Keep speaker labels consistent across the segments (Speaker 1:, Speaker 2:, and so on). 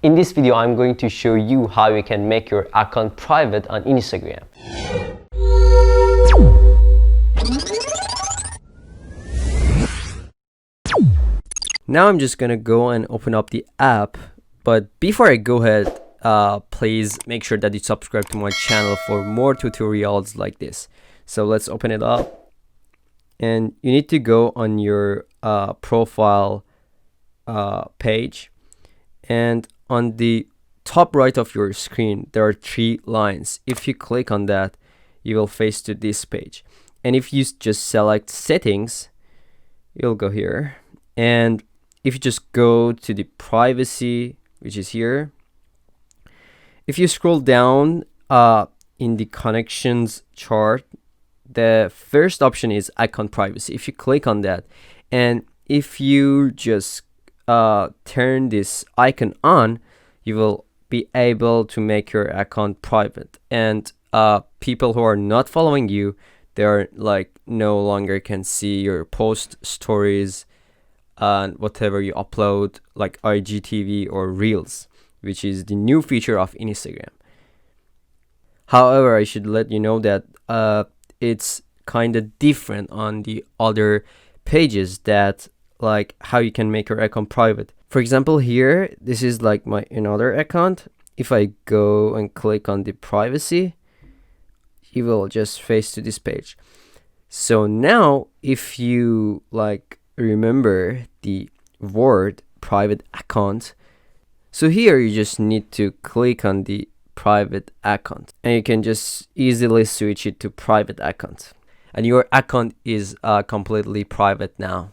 Speaker 1: In this video, I'm going to show you how you can make your account private on Instagram. Now I'm just gonna go and open up the app, but before I go ahead, please make sure that you subscribe to my channel for more tutorials like this. So let's open it up, and you need to go on your profile page, and on the top right of your screen there are 3 lines. If you click on that, you will face to this page, and if you just select settings, you'll go here, and if you just go to the privacy, which is here, if you scroll down in the connections chart, the first option is account privacy. If you click on that, and if you just turn this icon on, you will be able to make your account private, and people who are not following you, they are like no longer can see your post, stories, and whatever you upload, like IGTV or Reels, which is the new feature of Instagram. However, I should let you know that it's kind of different on the other pages, that like how you can make your account private. For example, here, this is like my another account. If I go and click on the privacy, you will just face to this page. So now if you like remember the word private account, so here you just need to click on the private account, and you can just easily switch it to private account, and your account is completely private now.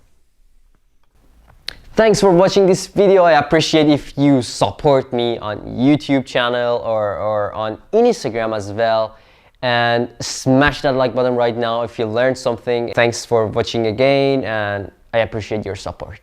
Speaker 1: Thanks for watching this video. I appreciate if you support me on YouTube channel or on Instagram as well, and smash that like button right now if you learned something. Thanks for watching again, and I appreciate your support.